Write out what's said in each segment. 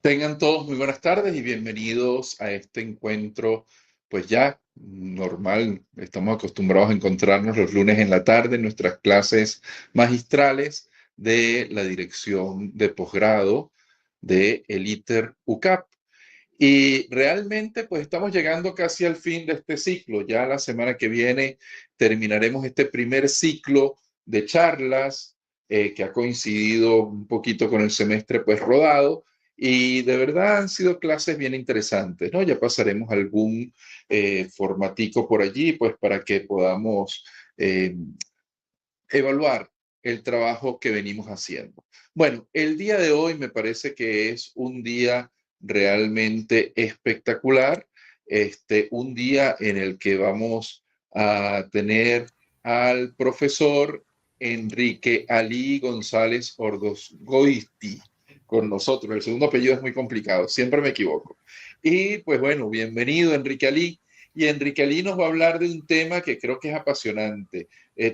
Tengan todos muy buenas tardes y bienvenidos a este encuentro, pues ya normal. Estamos acostumbrados a encontrarnos los lunes en la tarde en nuestras clases magistrales de la dirección de posgrado de el ITER UCAP. Y realmente, pues estamos llegando casi al fin de este ciclo. Ya la semana que viene terminaremos este primer ciclo de charlas que ha coincidido un poquito con el semestre pues rodado. Y de verdad han sido clases bien interesantes, ¿no? Ya pasaremos algún formatico por allí, pues para que podamos evaluar el trabajo que venimos haciendo. Bueno, el día de hoy me parece que es un día realmente espectacular, un día en el que vamos a tener al profesor Enrique Ali González Ordosgoiti con nosotros. El segundo apellido es muy complicado, siempre me equivoco. Y pues bueno, bienvenido Enrique Ali. Y Enrique Ali nos va a hablar de un tema que creo que es apasionante.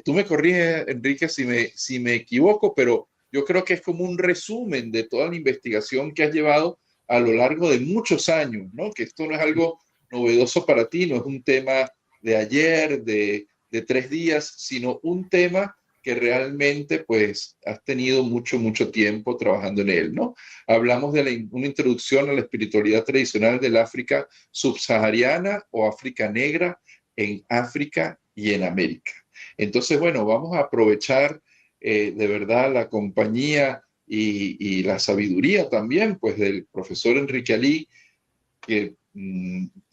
Tú me corriges, Enrique, si me equivoco, pero yo creo que es como un resumen de toda la investigación que has llevado a lo largo de muchos años, ¿no? Que esto no es algo novedoso para ti, no es un tema de ayer, de 3 días, sino un tema que realmente pues has tenido mucho tiempo trabajando en él, ¿no? Hablamos de una introducción a la espiritualidad tradicional del África subsahariana o África negra en África y en América. Entonces, bueno, vamos a aprovechar de verdad la compañía y la sabiduría también, pues del profesor Enrique Ali, que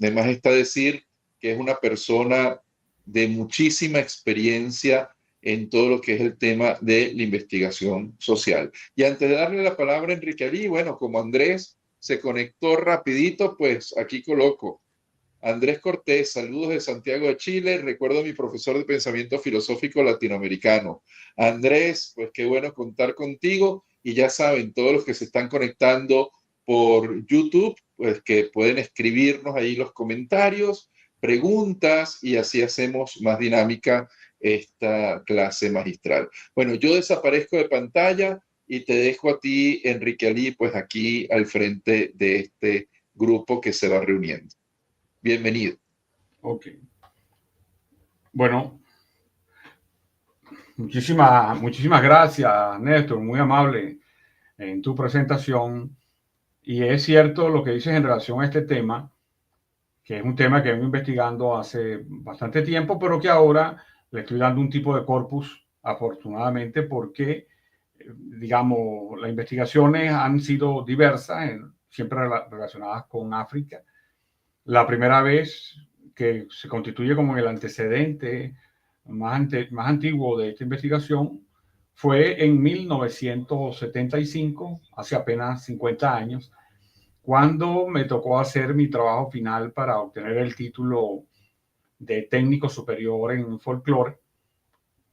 además está decir que es una persona de muchísima experiencia en todo lo que es el tema de la investigación social. Y antes de darle la palabra a Enrique Ali, bueno, como Andrés se conectó rapidito, pues aquí coloco Andrés Cortés, saludos de Santiago de Chile. Recuerdo a mi profesor de pensamiento filosófico latinoamericano. Andrés, pues qué bueno contar contigo. Y ya saben, todos los que se están conectando por YouTube, pues que pueden escribirnos ahí los comentarios, preguntas y así hacemos más dinámica esta clase magistral. Bueno, yo desaparezco de pantalla y te dejo a ti, Enrique Ali, pues aquí al frente de este grupo que se va reuniendo. Bienvenido. Ok. Bueno, muchísimas gracias, Néstor, muy amable en tu presentación. Y es cierto lo que dices en relación a este tema, que es un tema que vengo investigando hace bastante tiempo, pero que ahora le estoy dando un tipo de corpus, afortunadamente, porque, digamos, las investigaciones han sido diversas, siempre relacionadas con África. La primera vez que se constituye como el antecedente más antiguo de esta investigación fue en 1975, hace apenas 50 años, cuando me tocó hacer mi trabajo final para obtener el título de técnico superior en folclore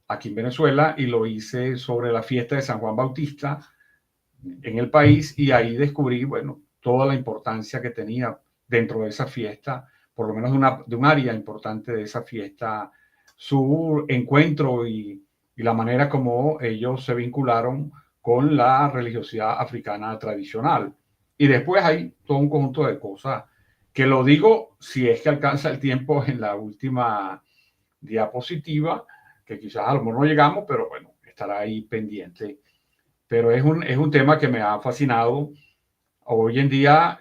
aquí en Venezuela, y lo hice sobre la fiesta de San Juan Bautista en el país, y ahí descubrí, bueno, toda la importancia que tenía dentro de esa fiesta, por lo menos de un área importante de esa fiesta, su encuentro y la manera como ellos se vincularon con la religiosidad africana tradicional. Y después hay todo un conjunto de cosas que lo digo si es que alcanza el tiempo en la última diapositiva, que quizás a lo mejor no llegamos, pero bueno, estará ahí pendiente. Pero es un tema que me ha fascinado. Hoy en día,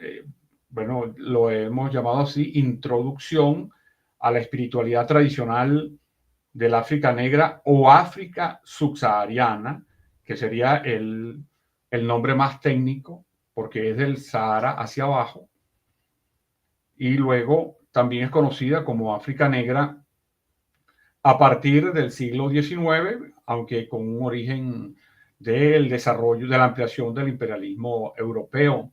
bueno, lo hemos llamado así, introducción a la espiritualidad tradicional del África negra o África subsahariana, que sería el nombre más técnico, porque es del Sahara hacia abajo, y luego también es conocida como África negra a partir del siglo XIX, aunque con un origen del desarrollo, de la ampliación del imperialismo europeo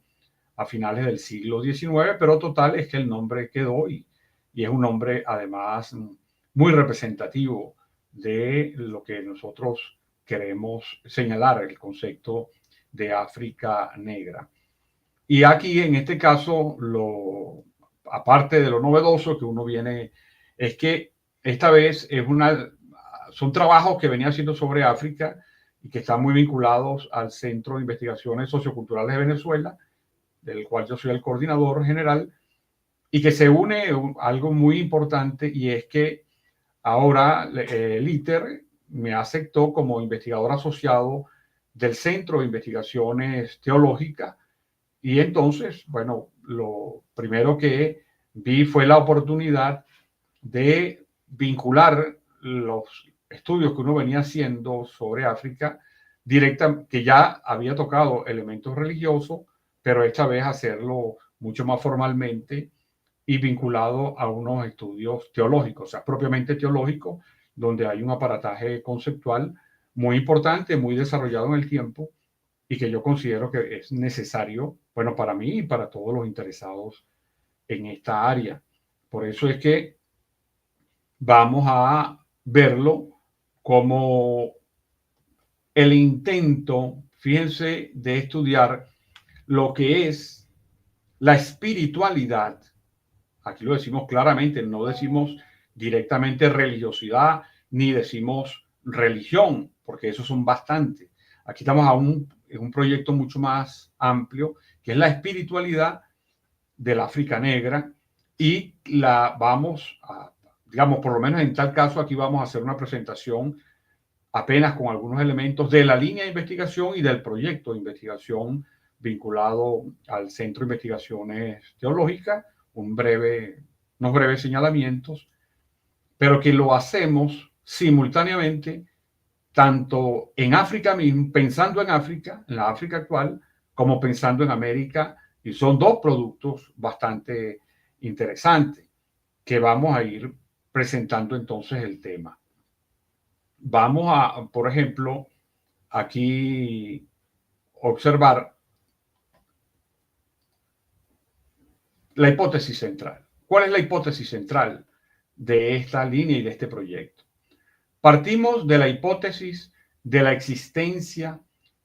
a finales del siglo XIX, pero total es que el nombre quedó y es un nombre además muy representativo de lo que nosotros queremos señalar, el concepto de África negra. Y aquí, en este caso, aparte de lo novedoso que uno viene, es que esta vez son trabajos que venía haciendo sobre África y que están muy vinculados al Centro de Investigaciones Socioculturales de Venezuela, del cual yo soy el coordinador general, y que se une algo muy importante, y es que ahora el ITER me aceptó como investigador asociado del Centro de Investigaciones Teológicas. Y entonces, bueno, lo primero que vi fue la oportunidad de vincular los estudios que uno venía haciendo sobre África directa, que ya había tocado elementos religiosos, pero esta vez hacerlo mucho más formalmente y vinculado a unos estudios teológicos, o sea, propiamente teológicos, donde hay un aparataje conceptual muy importante, muy desarrollado en el tiempo, y que yo considero que es necesario, bueno, para mí y para todos los interesados en esta área. Por eso es que vamos a verlo como el intento, fíjense, de estudiar lo que es la espiritualidad. Aquí lo decimos claramente, no decimos directamente religiosidad, ni decimos religión, porque esos son bastantes. Aquí estamos en un proyecto mucho más amplio, que es la espiritualidad del África negra, y la vamos a, digamos, por lo menos en tal caso, aquí vamos a hacer una presentación apenas con algunos elementos de la línea de investigación y del proyecto de investigación vinculado al Centro de Investigaciones Teológicas, unos breves señalamientos, pero que lo hacemos simultáneamente tanto en África mismo, pensando en África, en la África actual, como pensando en América, y son dos productos bastante interesantes que vamos a ir presentando entonces el tema. Vamos a, por ejemplo, aquí observar la hipótesis central. ¿Cuál es la hipótesis central de esta línea y de este proyecto? Partimos de la hipótesis de la existencia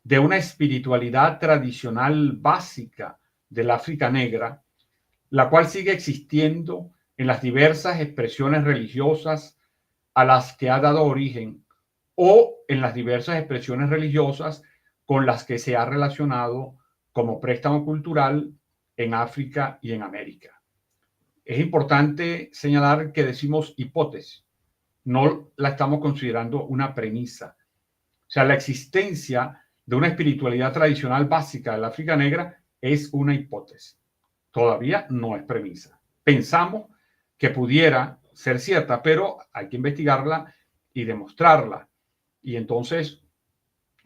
de una espiritualidad tradicional básica del África negra, la cual sigue existiendo en las diversas expresiones religiosas a las que ha dado origen, o en las diversas expresiones religiosas con las que se ha relacionado como préstamo cultural en África y en América. Es importante señalar que decimos hipótesis, no la estamos considerando una premisa. O sea, la existencia de una espiritualidad tradicional básica del África negra es una hipótesis. Todavía no es premisa. Pensamos que pudiera ser cierta, pero hay que investigarla y demostrarla. Y entonces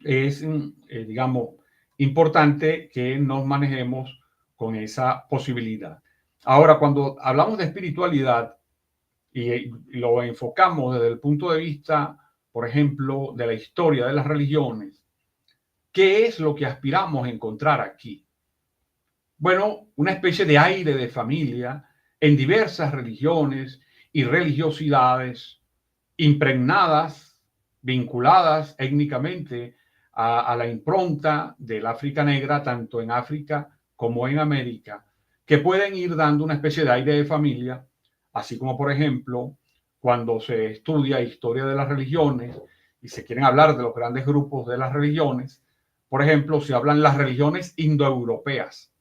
es, digamos, importante que nos manejemos con esa posibilidad. Ahora, cuando hablamos de espiritualidad y lo enfocamos desde el punto de vista, por ejemplo, de la historia de las religiones, ¿qué es lo que aspiramos a encontrar aquí? Bueno, una especie de aire de familia en diversas religiones y religiosidades impregnadas, vinculadas étnicamente a la impronta del África negra, tanto en África como en América, que pueden ir dando una especie de aire de familia, así como, por ejemplo, cuando se estudia historia de las religiones y se quieren hablar de los grandes grupos de las religiones, por ejemplo, se hablan las religiones indoeuropeas.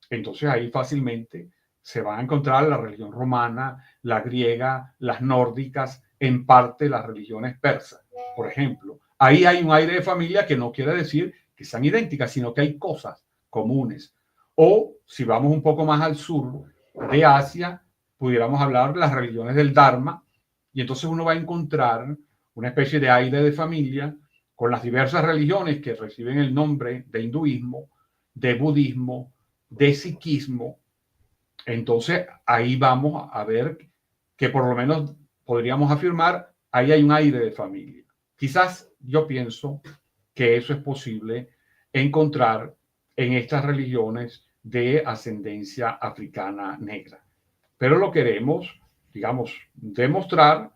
Entonces ahí fácilmente se van a encontrar la religión romana, la griega, las nórdicas, en parte las religiones persas, por ejemplo. Ahí hay un aire de familia que no quiere decir que sean idénticas, sino que hay cosas comunes. O si vamos un poco más al sur de Asia, pudiéramos hablar de las religiones del Dharma, y entonces uno va a encontrar una especie de aire de familia con las diversas religiones que reciben el nombre de hinduismo, de budismo, de sikhismo. Entonces ahí vamos a ver que por lo menos podríamos afirmar, ahí hay un aire de familia. Quizás yo pienso que eso es posible encontrar en estas religiones de ascendencia africana negra. Pero lo queremos, digamos, demostrar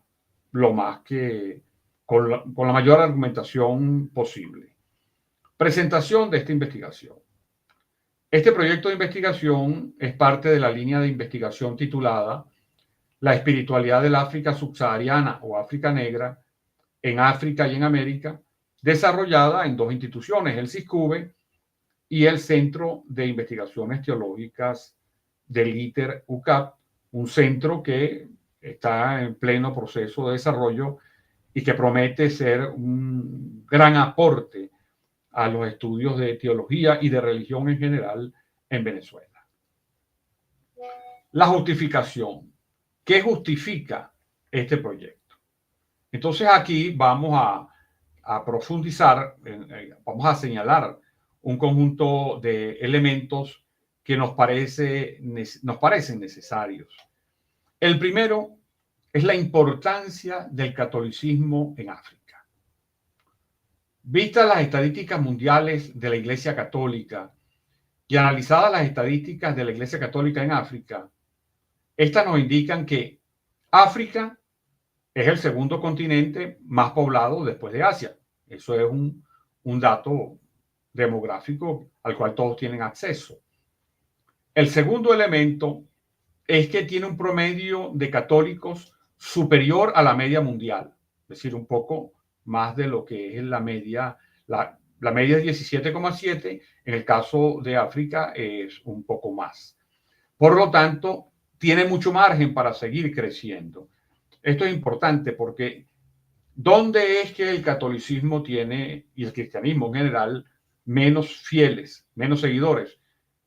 lo más que con la mayor argumentación posible. Presentación de esta investigación. Este proyecto de investigación es parte de la línea de investigación titulada La espiritualidad del África subsahariana o África negra en África y en América, desarrollada en dos instituciones, el CISCUBE y el Centro de Investigaciones Teológicas del ITER UCAP, un centro que está en pleno proceso de desarrollo y que promete ser un gran aporte a los estudios de teología y de religión en general en Venezuela. La justificación. ¿Qué justifica este proyecto? Entonces aquí vamos a profundizar, vamos a señalar un conjunto de elementos que nos parecen necesarios. El primero es la importancia del catolicismo en África. Vistas las estadísticas mundiales de la Iglesia Católica y analizadas las estadísticas de la Iglesia Católica en África, estas nos indican que África es el segundo continente más poblado después de Asia. Eso es un dato demográfico al cual todos tienen acceso. El segundo elemento es que tiene un promedio de católicos superior a la media mundial, es decir, un poco más de lo que es la media. La media es 17,7, en el caso de África es un poco más. Por lo tanto, tiene mucho margen para seguir creciendo. Esto es importante porque ¿dónde es que el catolicismo tiene, y el cristianismo en general, menos fieles, menos seguidores?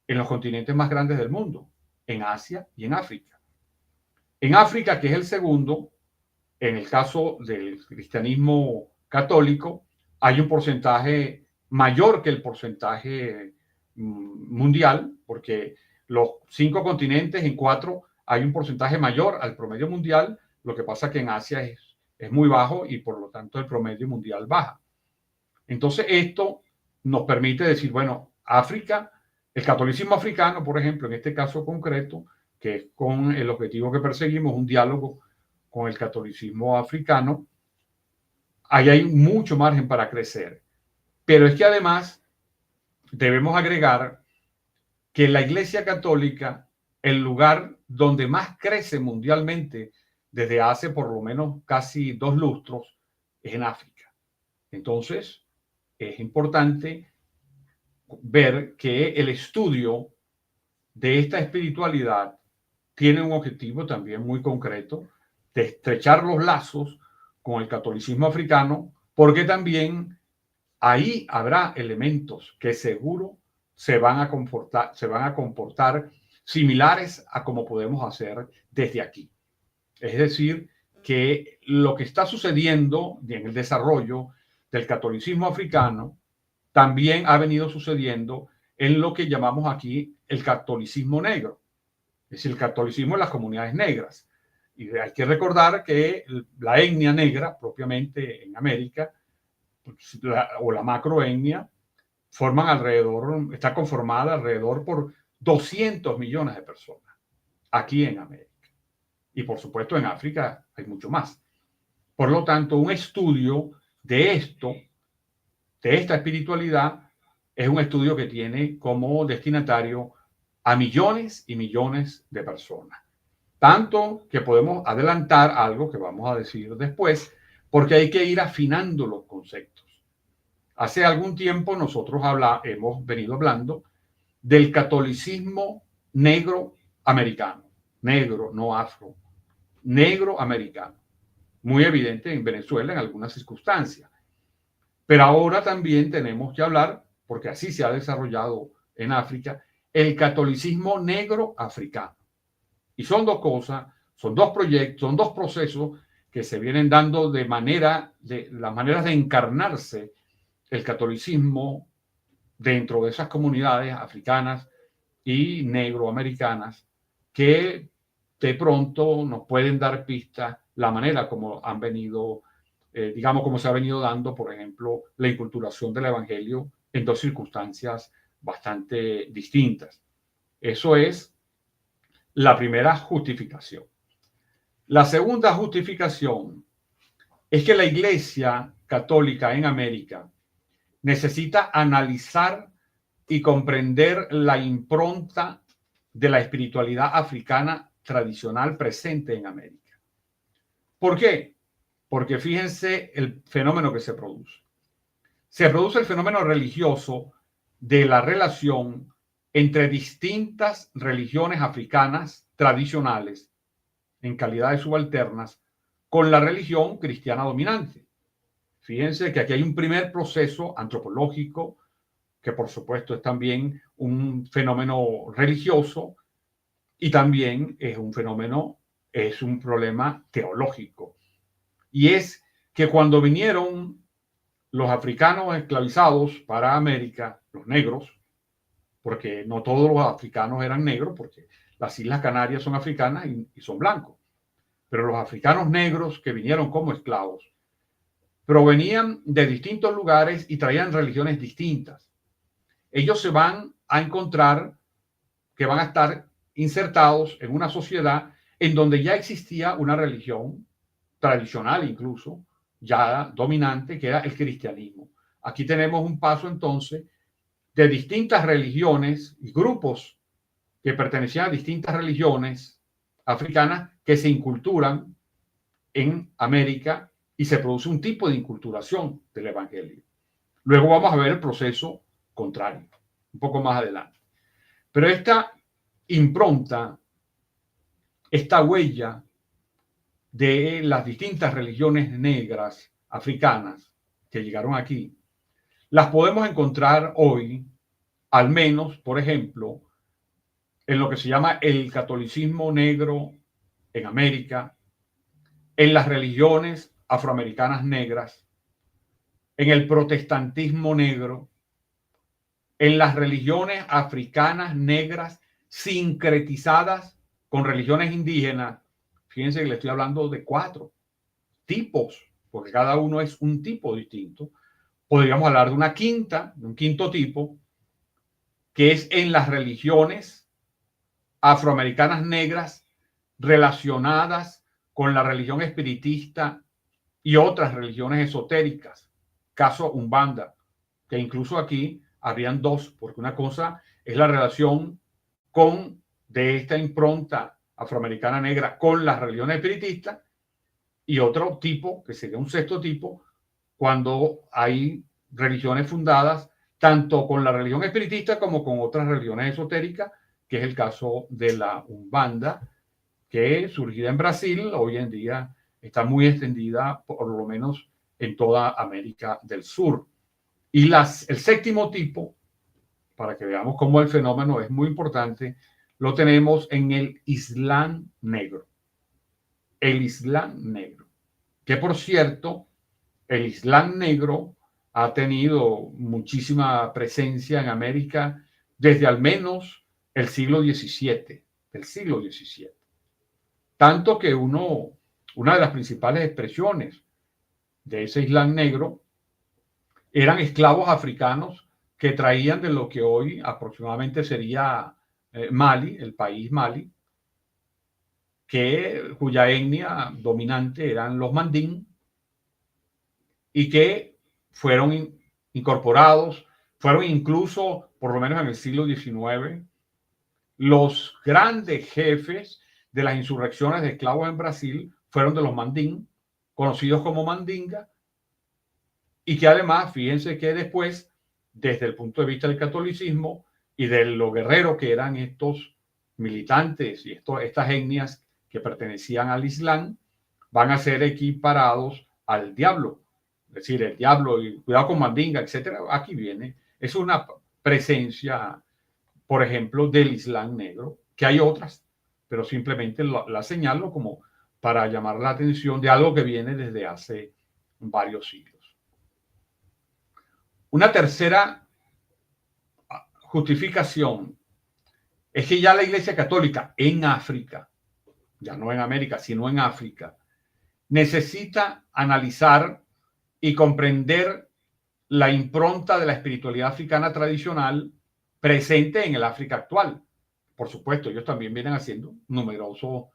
En los continentes más grandes del mundo, en Asia y en África. En África, que es el segundo, en el caso del cristianismo católico, hay un porcentaje mayor que el porcentaje mundial, porque los 5 continentes, en 4 hay un porcentaje mayor al promedio mundial. Lo que pasa que en Asia es muy bajo y por lo tanto el promedio mundial baja. Entonces esto nos permite decir, bueno, África, el catolicismo africano, por ejemplo, en este caso concreto, que es con el objetivo que perseguimos, un diálogo con el catolicismo africano, ahí hay mucho margen para crecer. Pero es que además debemos agregar que la Iglesia Católica, el lugar donde más crece mundialmente desde hace por lo menos casi 2 lustros, es en África. Entonces, es importante ver que el estudio de esta espiritualidad tiene un objetivo también muy concreto de estrechar los lazos con el catolicismo africano, porque también ahí habrá elementos que seguro se van a comportar similares a como podemos hacer desde aquí. Es decir, que lo que está sucediendo en el desarrollo del catolicismo africano también ha venido sucediendo en lo que llamamos aquí el catolicismo negro, es decir, el catolicismo en las comunidades negras. Y hay que recordar que la etnia negra, propiamente en América, o la macroetnia, está conformada alrededor por 200 millones de personas aquí en América. Y por supuesto en África hay mucho más. Por lo tanto, un estudio de esto, de esta espiritualidad, es un estudio que tiene como destinatario a millones y millones de personas. Tanto que podemos adelantar algo que vamos a decir después, porque hay que ir afinando los conceptos. Hace algún tiempo nosotros hemos venido hablando del catolicismo negro americano, negro, no afro, negro americano, muy evidente en Venezuela en algunas circunstancias. Pero ahora también tenemos que hablar, porque así se ha desarrollado en África, el catolicismo negro africano. Y son dos cosas, son dos proyectos, son dos procesos que se vienen dando las maneras de encarnarse el catolicismo dentro de esas comunidades africanas y negroamericanas que de pronto nos pueden dar pistas la manera como han venido, digamos, como se ha venido dando, por ejemplo, la inculturación del evangelio en dos circunstancias bastante distintas. Eso es la primera justificación. La segunda justificación es que la Iglesia Católica en América necesita analizar y comprender la impronta de la espiritualidad africana tradicional presente en América. ¿Por qué? Porque fíjense el fenómeno que se produce. Se produce el fenómeno religioso de la relación entre distintas religiones africanas tradicionales en calidad de subalternas con la religión cristiana dominante. Fíjense que aquí hay un primer proceso antropológico, que por supuesto es también un fenómeno religioso y también es un fenómeno, es un problema teológico. Y es que cuando vinieron los africanos esclavizados para América, los negros, porque no todos los africanos eran negros, porque las Islas Canarias son africanas y son blancos, pero los africanos negros que vinieron como esclavos provenían de distintos lugares y traían religiones distintas. Ellos se van a encontrar que van a estar insertados en una sociedad en donde ya existía una religión tradicional, incluso ya dominante, que era el cristianismo. Aquí tenemos un paso entonces de distintas religiones y grupos que pertenecían a distintas religiones africanas que se inculturan en América y se produce un tipo de inculturación del evangelio. Luego vamos a ver el proceso contrario, un poco más adelante. Pero esta impronta, esta huella de las distintas religiones negras africanas que llegaron aquí, las podemos encontrar hoy, al menos, por ejemplo, en lo que se llama el catolicismo negro en América, en las religiones afroamericanas negras, en el protestantismo negro, en las religiones africanas negras sincretizadas con religiones indígenas. Fíjense que le estoy hablando de 4 tipos, porque cada uno es un tipo distinto. Podríamos hablar de un quinto tipo, que es en las religiones afroamericanas negras relacionadas con la religión espiritista y otras religiones esotéricas, caso Umbanda, que incluso aquí habrían 2, porque una cosa es la relación de esta impronta afroamericana negra con las religiones espiritistas y otro tipo, que sería un sexto tipo, cuando hay religiones fundadas tanto con la religión espiritista como con otras religiones esotéricas, que es el caso de la Umbanda, que surgida en Brasil, hoy en día está muy extendida, por lo menos en toda América del Sur. Y el séptimo tipo, para que veamos cómo el fenómeno es muy importante, lo tenemos en el Islam negro. El Islam negro, que por cierto, el Islam negro ha tenido muchísima presencia en América desde al menos el siglo XVII, del siglo XVII. Tanto que una de las principales expresiones de ese Islam negro eran esclavos africanos que traían de lo que hoy aproximadamente sería Mali, el país Mali, cuya etnia dominante eran los mandín y que fueron incorporados, fueron incluso, por lo menos en el siglo XIX, los grandes jefes de las insurrecciones de esclavos en Brasil fueron de los mandín, conocidos como mandinga, y que además, fíjense que después, desde el punto de vista del catolicismo y de lo guerreros que eran estos militantes y estas etnias que pertenecían al Islam, van a ser equiparados al diablo. Es decir, el diablo, y cuidado con mandinga, etcétera. Aquí viene. Es una presencia, por ejemplo, del Islam negro, que hay otras, pero simplemente la señalo como para llamar la atención de algo que viene desde hace varios siglos. Una tercera justificación es que ya la Iglesia Católica en África, ya no en América, sino en África, necesita analizar y comprender la impronta de la espiritualidad africana tradicional presente en el África actual. Por supuesto, ellos también vienen haciendo numerosos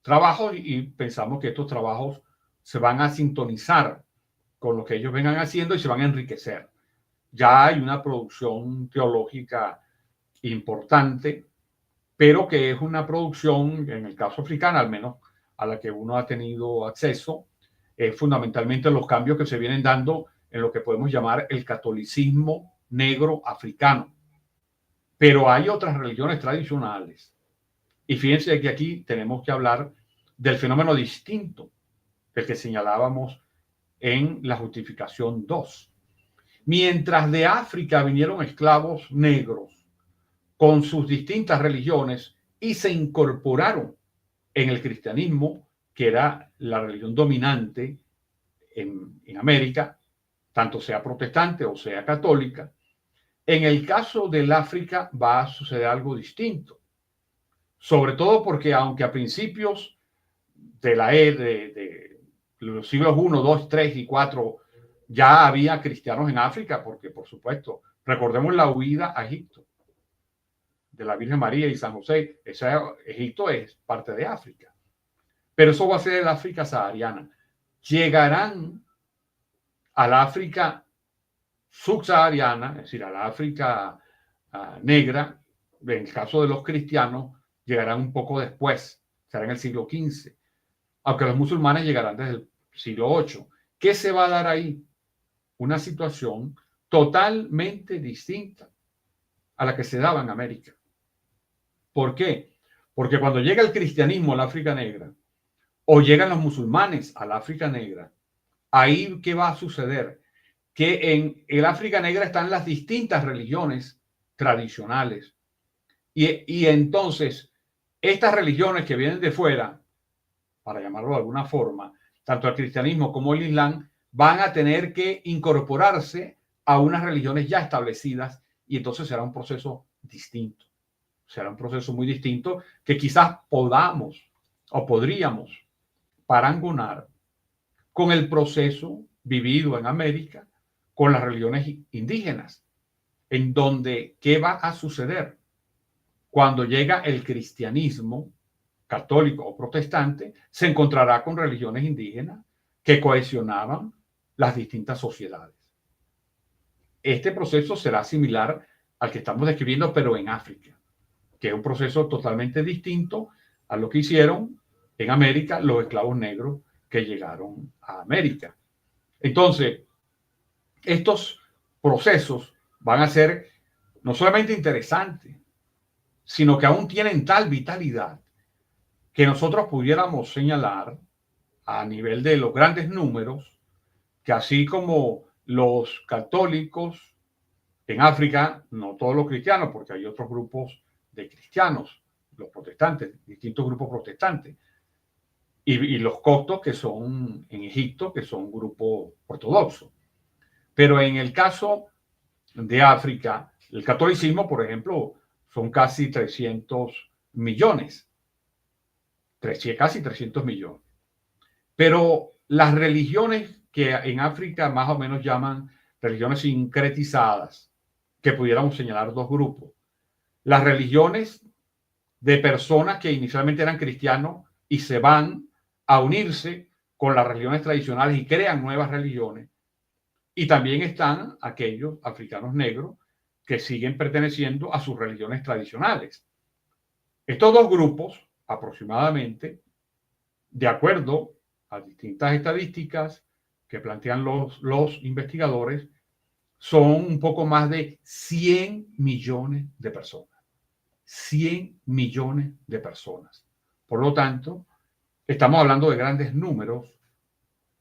trabajos y pensamos que estos trabajos se van a sintonizar con lo que ellos vengan haciendo y se van a enriquecer. Ya hay una producción teológica importante, pero que es una producción, en el caso africano al menos, a la que uno ha tenido acceso, fundamentalmente los cambios que se vienen dando en lo que podemos llamar el catolicismo negro africano, Pero hay otras religiones tradicionales. Y fíjense que aquí tenemos que hablar del fenómeno distinto del que señalábamos en la justificación 2. Mientras de África vinieron esclavos negros con sus distintas religiones y se incorporaron en el cristianismo, que era la religión dominante en América, tanto sea protestante o sea católica, en el caso del África va a suceder algo distinto. Sobre todo porque aunque a principios de de los siglos I, II, III y IV ya había cristianos en África, porque por supuesto, recordemos la huida a Egipto de la Virgen María y San José. Egipto es parte de África, pero eso va a ser el África sahariana. Llegarán al África subsahariana, es decir, al África negra, en el caso de los cristianos, llegarán un poco después, será en el siglo XV, aunque los musulmanes llegarán desde el siglo VIII. ¿Qué se va a dar ahí? Una situación totalmente distinta a la que se daba en América. ¿Por qué? Porque cuando llega el cristianismo al África negra o llegan los musulmanes al África negra, ahí ¿qué va a suceder? Que en el África negra están las distintas religiones tradicionales. Y entonces, estas religiones que vienen de fuera, para llamarlo de alguna forma, tanto el cristianismo como el islam, van a tener que incorporarse a unas religiones ya establecidas y entonces será un proceso distinto. Será un proceso muy distinto que quizás podamos o podríamos parangonar con el proceso vivido en América con las religiones indígenas, en donde, ¿qué va a suceder? Cuando llega el cristianismo católico o protestante, se encontrará con religiones indígenas que cohesionaban las distintas sociedades. Este proceso será similar al que estamos describiendo, pero en África, que es un proceso totalmente distinto a lo que hicieron en América los esclavos negros que llegaron a América. Entonces, estos procesos van a ser no solamente interesantes, sino que aún tienen tal vitalidad que nosotros pudiéramos señalar a nivel de los grandes números que así como los católicos en África, no todos los cristianos, porque hay otros grupos de cristianos, los protestantes, distintos grupos protestantes, y los coptos que son en Egipto, que son un grupo ortodoxo. Pero en el caso de África, el catolicismo, por ejemplo, son casi 300 millones, casi 300 millones. Pero las religiones que en África más o menos llaman religiones sincretizadas, que pudiéramos señalar dos grupos. Las religiones de personas que inicialmente eran cristianos y se van a unirse con las religiones tradicionales y crean nuevas religiones. Y también están aquellos africanos negros que siguen perteneciendo a sus religiones tradicionales. Estos dos grupos, aproximadamente, de acuerdo a distintas estadísticas que plantean los investigadores, son un poco más de 100 millones de personas. 100 millones de personas. Por lo tanto, estamos hablando de grandes números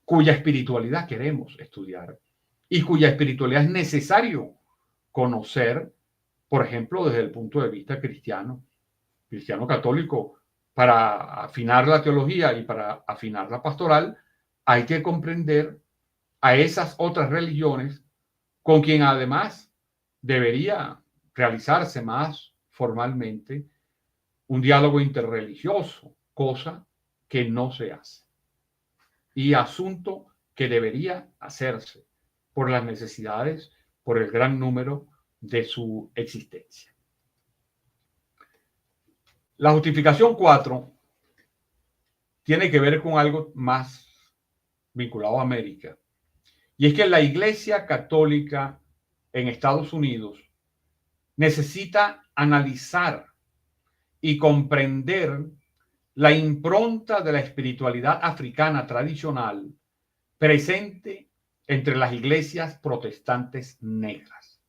cuya espiritualidad queremos estudiar y cuya espiritualidad es necesario conocer, por ejemplo, desde el punto de vista cristiano católico. Para afinar la teología y para afinar la pastoral, hay que comprender a esas otras religiones con quien además debería realizarse más formalmente un diálogo interreligioso, cosa que no se hace. Y asunto que debería hacerse por las necesidades, por el gran número de su existencia. La justificación 4 tiene que ver con algo más vinculado a América. Y es que la Iglesia Católica en Estados Unidos necesita analizar y comprender la impronta de la espiritualidad africana tradicional presente entre las iglesias protestantes negras.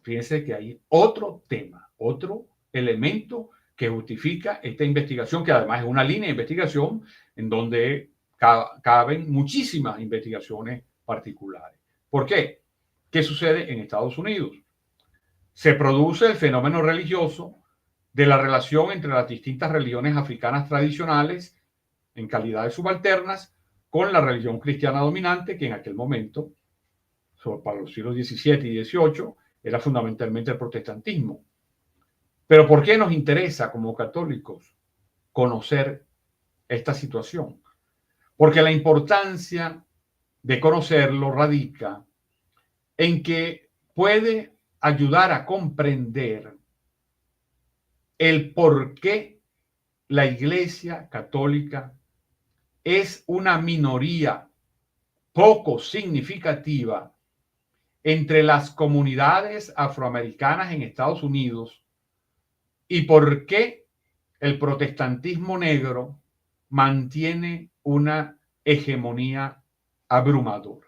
fíjense que hay otro tema, otro elemento que justifica esta investigación, que además es una línea de investigación en donde caben muchísimas investigaciones particulares. ¿Por qué? ¿Qué sucede en Estados Unidos? Se produce el fenómeno religioso de la relación entre las distintas religiones africanas tradicionales en calidad de subalternas con la religión cristiana dominante, que en aquel momento, para los siglos XVII y XVIII, era fundamentalmente el protestantismo. Pero ¿por qué nos interesa como católicos conocer esta situación? Porque la importancia de conocerlo radica en que puede ayudar a comprender el por qué la Iglesia Católica es una minoría poco significativa entre las comunidades afroamericanas en Estados Unidos y por qué el protestantismo negro mantiene una hegemonía abrumadora.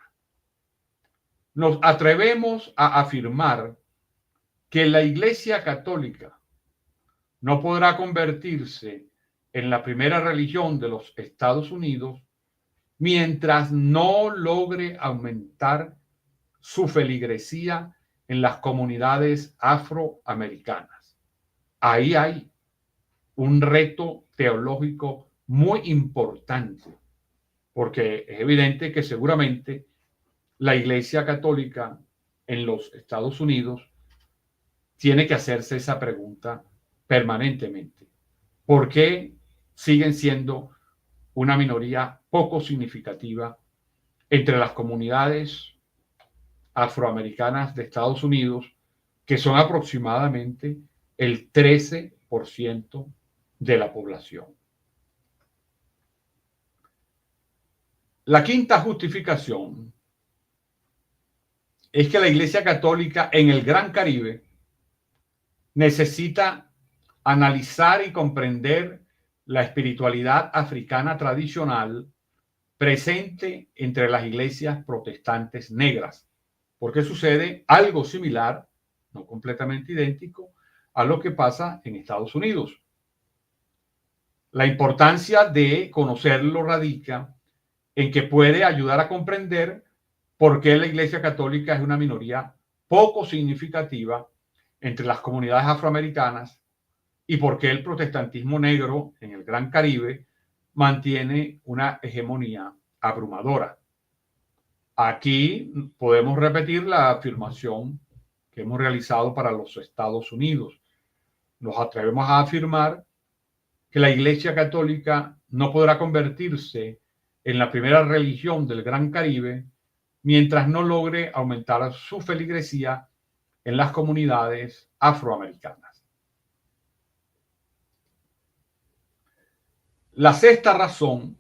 Nos atrevemos a afirmar que la Iglesia Católica no podrá convertirse en la primera religión de los Estados Unidos mientras no logre aumentar su feligresía en las comunidades afroamericanas. Ahí hay un reto teológico muy importante, porque es evidente que seguramente la Iglesia Católica en los Estados Unidos tiene que hacerse esa pregunta permanentemente. ¿Por qué siguen siendo una minoría poco significativa entre las comunidades afroamericanas de Estados Unidos, que son aproximadamente el 13% de la población? La quinta justificación es que la Iglesia Católica en el Gran Caribe necesita analizar y comprender la espiritualidad africana tradicional presente entre las iglesias protestantes negras, porque sucede algo similar, no completamente idéntico, a lo que pasa en Estados Unidos. La importancia de conocerlo radica en que puede ayudar a comprender por qué la Iglesia Católica es una minoría poco significativa entre las comunidades afroamericanas y por qué el protestantismo negro en el Gran Caribe mantiene una hegemonía abrumadora. Aquí podemos repetir la afirmación que hemos realizado para los Estados Unidos. Nos atrevemos a afirmar que la Iglesia Católica no podrá convertirse en la primera religión del Gran Caribe mientras no logre aumentar su feligresía en las comunidades afroamericanas. La sexta razón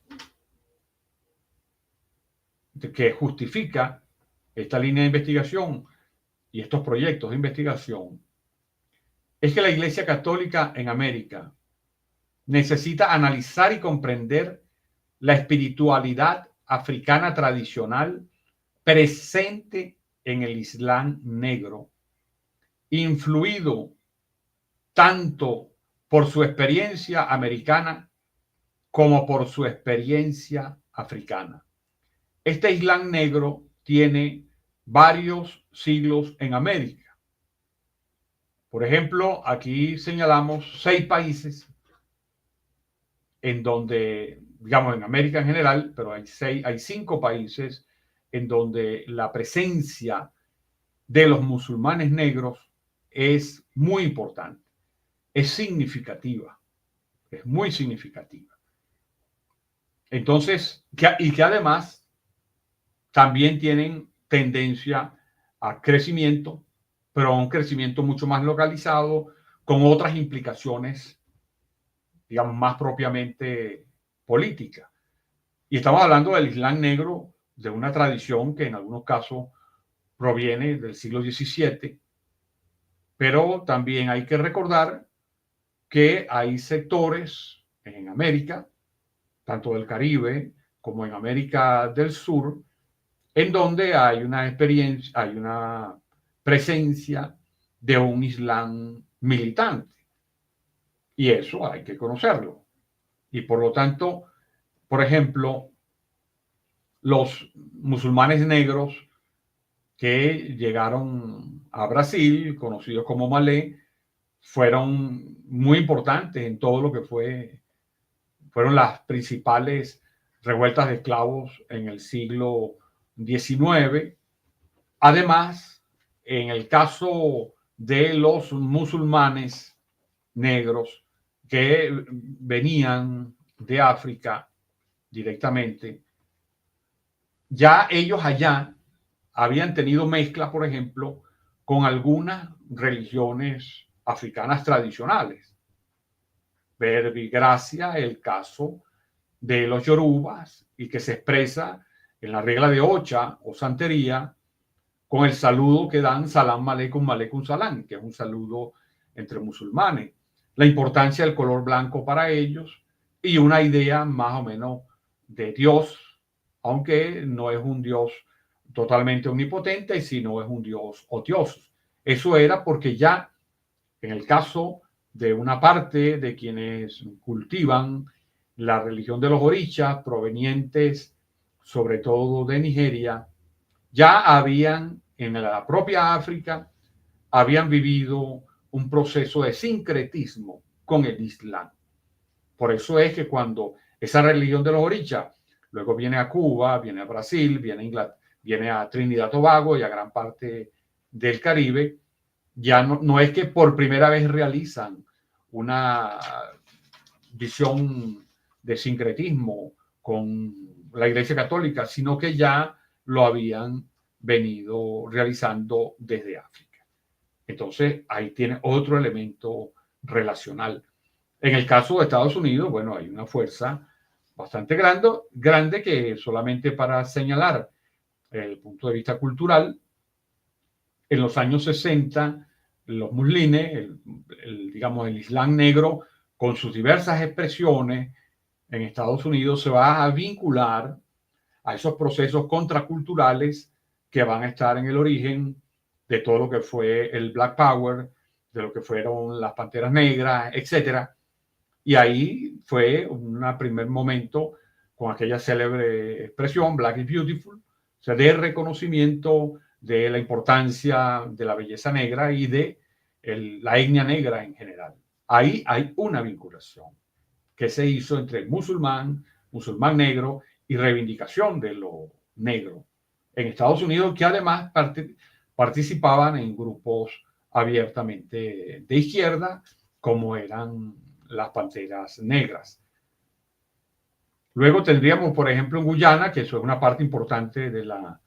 que justifica esta línea de investigación y estos proyectos de investigación es que la Iglesia Católica en América necesita analizar y comprender la espiritualidad africana tradicional presente en el Islam negro, influido tanto por su experiencia americana como por su experiencia africana. Este Islam negro tiene varios siglos en América. Por ejemplo, aquí señalamos 6 países en donde, digamos, en América en general, pero hay 5 países en donde la presencia de los musulmanes negros es muy importante, es significativa, es muy significativa. Entonces, y que además también tienen tendencia a crecimiento, pero a un crecimiento mucho más localizado, con otras implicaciones, digamos, más propiamente políticas. Y estamos hablando del Islam negro, de una tradición que en algunos casos proviene del siglo XVII, pero también hay que recordar que hay sectores en América, tanto del Caribe como en América del Sur, en donde hay una experiencia, hay una presencia de un Islam militante. Y eso hay que conocerlo. Y por lo tanto, por ejemplo, los musulmanes negros que llegaron a Brasil, conocidos como malé, fueron muy importantes en todo lo que fueron las principales revueltas de esclavos en el siglo XIX. Además, en el caso de los musulmanes negros que venían de África directamente, ya ellos allá habían tenido mezcla, por ejemplo, con algunas religiones africanas tradicionales. Verbigracia el caso de los yorubas y que se expresa en la regla de Ocha o santería con el saludo que dan salam aleikum salam, que es un saludo entre musulmanes. La importancia del color blanco para ellos y una idea más o menos de Dios, aunque no es un Dios totalmente omnipotente, sino es un Dios odioso. Eso era porque ya en el caso de una parte de quienes cultivan la religión de los orichas provenientes sobre todo de Nigeria, ya habían en la propia África, habían vivido un proceso de sincretismo con el Islam. Por eso es que cuando esa religión de los orichas luego viene a Cuba, viene a Brasil, viene a Trinidad y Tobago y a gran parte del Caribe, ya no es que por primera vez realizan una visión de sincretismo con la Iglesia Católica, sino que ya lo habían venido realizando desde África. Entonces, ahí tiene otro elemento relacional. En el caso de Estados Unidos, bueno, hay una fuerza bastante grande que solamente para señalar el punto de vista cultural, en los años 60, los muslines, digamos, el Islam negro, con sus diversas expresiones en Estados Unidos, se va a vincular a esos procesos contraculturales que van a estar en el origen de todo lo que fue el Black Power, de lo que fueron las Panteras Negras, etcétera. Y ahí fue un primer momento con aquella célebre expresión, Black is Beautiful, o sea, de reconocimiento de la importancia de la belleza negra y de la etnia negra en general. Ahí hay una vinculación que se hizo entre musulmán negro y reivindicación de lo negro en Estados Unidos, que además participaban en grupos abiertamente de izquierda, como eran las Panteras Negras. Luego tendríamos, por ejemplo, en Guyana, que eso es una parte importante de la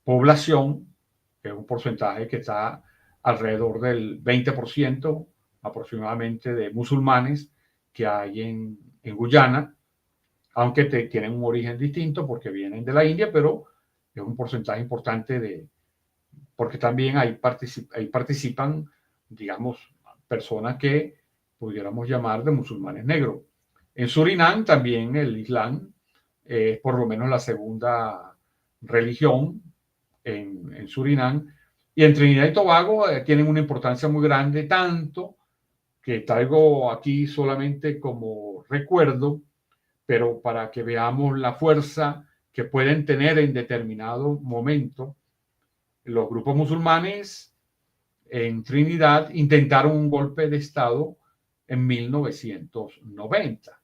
población, que es un porcentaje que está alrededor del 20% aproximadamente de musulmanes que hay en Guyana, aunque tienen un origen distinto porque vienen de la India, pero es un porcentaje importante porque también ahí participan, digamos, personas que pudiéramos llamar de musulmanes negros. En Surinam también el Islam es por lo menos la segunda religión en Surinam. Y en Trinidad y Tobago tienen una importancia muy grande, tanto que traigo aquí solamente como recuerdo, pero para que veamos la fuerza que pueden tener en determinado momento. Los grupos musulmanes en Trinidad intentaron un golpe de Estado en 1990.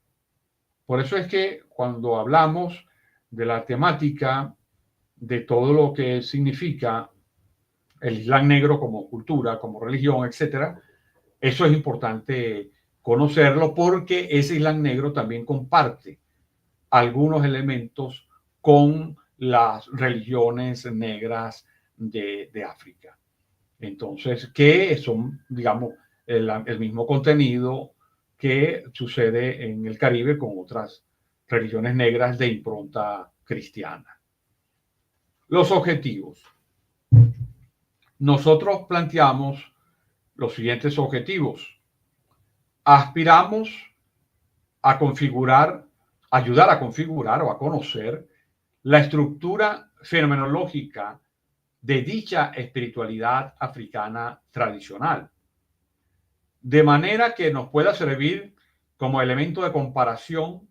Por eso es que cuando hablamos de la temática de todo lo que significa el Islam negro como cultura, como religión, etcétera, eso es importante conocerlo porque ese Islam negro también comparte algunos elementos con las religiones negras de África. Entonces, que son, digamos, el mismo contenido que sucede en el Caribe con otras religiones negras de impronta cristiana. Los objetivos. Nosotros planteamos los siguientes objetivos. Aspiramos a configurar, ayudar a configurar o a conocer la estructura fenomenológica de dicha espiritualidad africana tradicional, de manera que nos pueda servir como elemento de comparación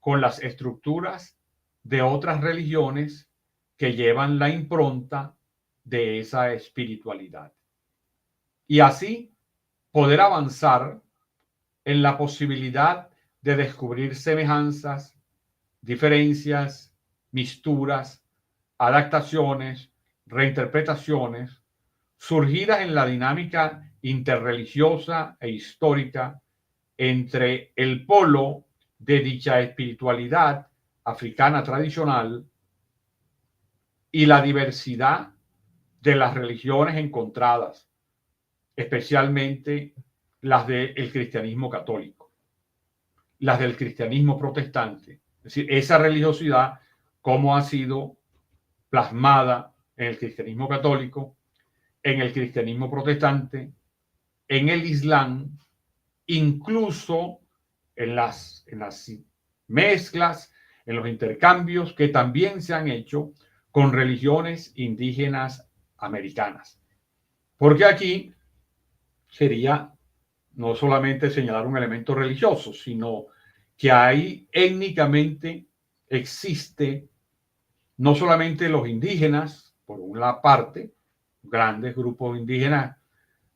con las estructuras de otras religiones que llevan la impronta de esa espiritualidad. Y así poder avanzar en la posibilidad de descubrir semejanzas, diferencias, misturas, adaptaciones, reinterpretaciones, surgidas en la dinámica interreligiosa e histórica entre el polo de dicha espiritualidad africana tradicional y la diversidad de las religiones encontradas, especialmente las del cristianismo católico, las del cristianismo protestante. Es decir, esa religiosidad, cómo ha sido plasmada en el cristianismo católico, en el cristianismo protestante, en el islam, incluso en las mezclas, en los intercambios que también se han hecho con religiones indígenas americanas. Porque aquí sería no solamente señalar un elemento religioso, sino que ahí étnicamente existe no solamente los indígenas, por una parte, grandes grupos indígenas